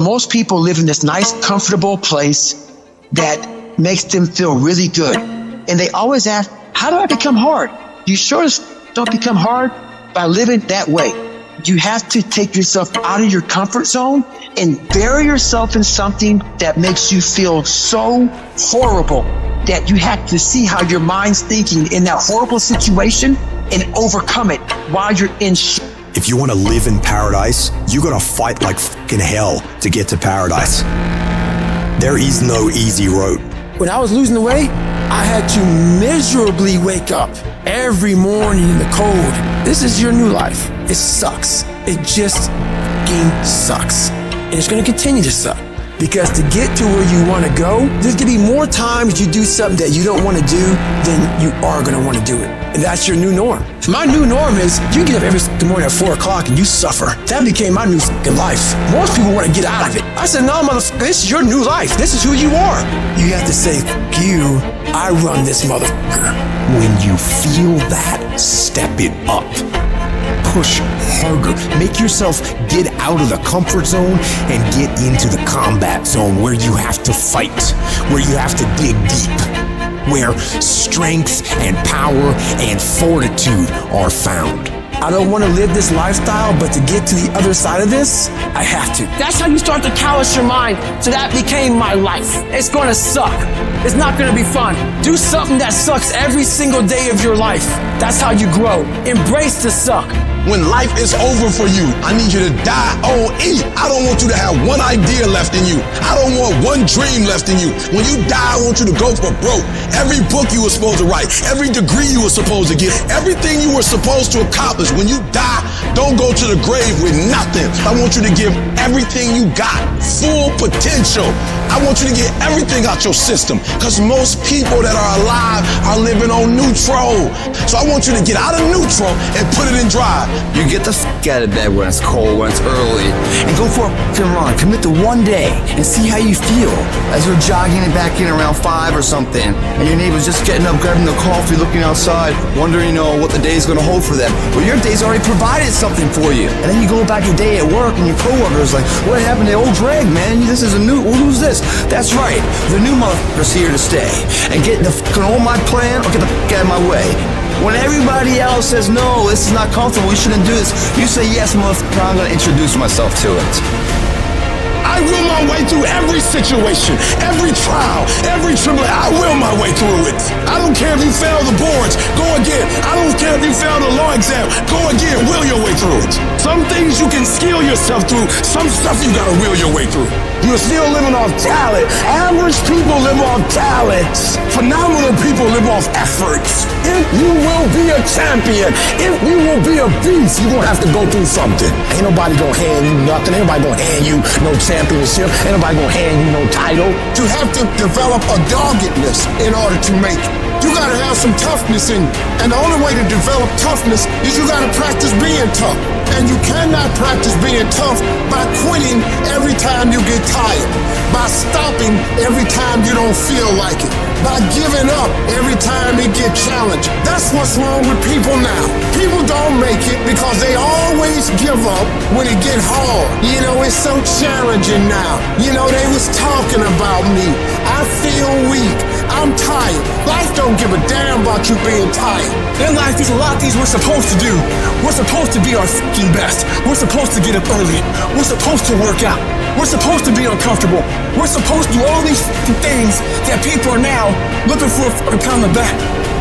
Most people live in this nice, comfortable place that makes them feel really good. And they always ask, how do I become hard? You sure don't become hard by living that way. You have to take yourself out of your comfort zone and bury yourself in something that makes you feel so horrible that you have to see how your mind's thinking in that horrible situation and overcome it while you're in shit. If you want to live in paradise, you gotta fight like fucking hell to get to paradise. There is no easy road. When I was losing the weight, I had to miserably wake up every morning in the cold. This is your new life. It sucks. It just fucking sucks. And it's gonna continue to suck. Because to get to where you wanna go, there's gonna be more times you do something that you don't wanna do than you are gonna wanna do it. And that's your new norm. My new norm is you get up every morning at 4 o'clock and you suffer. That became my new life. Most people wanna get out of it. I said, no, motherfucker, this is your new life. This is who you are. You have to say, you, I run this motherfucker. When you feel that, step it up. Push harder. Make yourself get out of the comfort zone and get into the combat zone where you have to fight, where you have to dig deep, where strength and power and fortitude are found. I don't want to live this lifestyle, but to get to the other side of this, I have to. That's how you start to callous your mind. So that became my life. It's going to suck. It's not going to be fun. Do something that sucks every single day of your life. That's how you grow. Embrace the suck. When life is over for you, I need you to die on E. I don't want you to have one idea left in you. I don't want one dream left in you. When you die, I want you to go for broke. Every book you were supposed to write, every degree you were supposed to get, everything you were supposed to accomplish. When you die, don't go to the grave with nothing. I want you to give everything you got, full potential. I want you to get everything out your system, because most people that are alive are living on neutral. So I want you to get out of neutral and put it in drive. You get the fuck out of bed when it's cold, when it's early, and go for a fucking run. Commit to one day and see how you feel. As you're jogging it back in around 5 or something, and your neighbor's just getting up, grabbing the coffee, looking outside, wondering, what the day's gonna hold for them. Well, your day's already provided something for you. And then you go about your day at work, and your coworker's like, what happened to old Greg, man? This is a new, who's this? That's right, the new motherfucker's here to stay. And get the fucking on my plan, or get the fuck out of my way. When everybody else says, no, this is not comfortable, we shouldn't do this, you say, yes, motherfucker, I'm gonna introduce myself to it. I will my way through every situation, every trial, every tribulation. I will my way through it. I don't care if you fail the boards, go again. I don't care if you fail the law exam, go again, will your way through it. Some things you can skill yourself through, some stuff you gotta will your way through. You're still living off talent. Average people live off talents. Phenomenal people live off efforts. If you will be a champion, if you will be a beast, you're gonna have to go through something. Ain't nobody gonna hand you nothing. Ain't nobody gonna hand you no championship. Ain't nobody gonna hand you no title. You have to develop a doggedness in order to make it. You gotta have some toughness in you. And the only way to develop toughness is you gotta practice being tough. And you cannot practice being tough by quitting every time you get tired, by stopping every time you don't feel like it, by giving up every time it gets challenged. That's what's wrong with people now. People don't make it because they always give up when it get hard. It's so challenging now. They was talking about me. I feel weak. I'm tired. Life don't give a damn about you being tired. In life, there's a lot of things we're supposed to do. We're supposed to be our fucking best. We're supposed to get up early. We're supposed to work out. We're supposed to be uncomfortable. We're supposed to do all these fucking things that people are now looking for a fucking pound of back.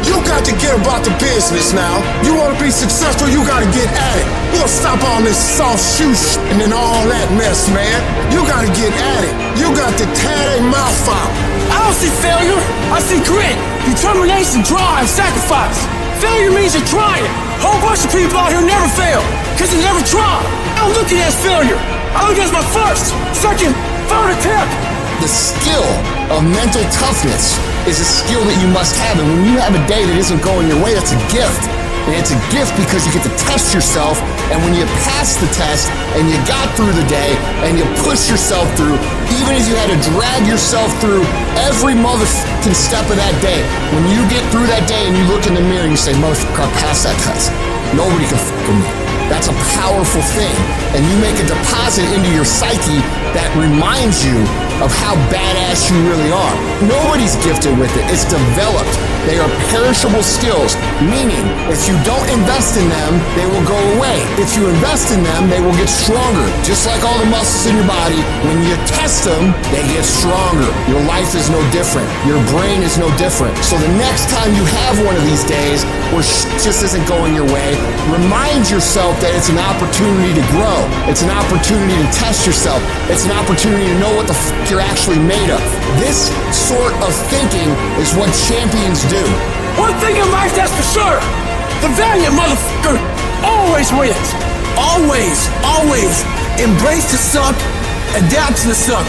You got to get about the business now. You want to be successful, you got to get at it. You gotta stop all this soft shoe and then all that mess, man. You got to get at it. You got to tear their mouth out. I don't see failure. I see grit, determination, drive, sacrifice. Failure means you're trying. A whole bunch of people out here never fail because they never try. I don't look at it as failure. I look at it as my first, second, third attempt. The skill of mental toughness is a skill that you must have. And when you have a day that isn't going your way, that's a gift. And it's a gift because you get to test yourself. And when you pass the test and you got through the day and you push yourself through, even if you had to drag yourself through every motherfucking step of that day, when you get through that day and you look in the mirror and you say, motherfucker, I passed that test. Nobody can fuck with me. that's a powerful thing. And you make a deposit into your psyche that reminds you of how badass you really are. Nobody's gifted with it. It's developed. They are perishable skills, meaning if you don't invest in them, they will go away. If you invest in them, they will get stronger. Just like all the muscles in your body, when you test them, they get stronger. Your life is no different. Your brain is no different. So the next time you have one of these days where just isn't going your way, remind yourself that it's an opportunity to grow. It's an opportunity to test yourself. It's an opportunity to know what the you're actually made of. This sort of thinking is what champions do. One thing in life that's for sure, the valiant motherfucker always wins. Always, always embrace the suck, adapt to the suck.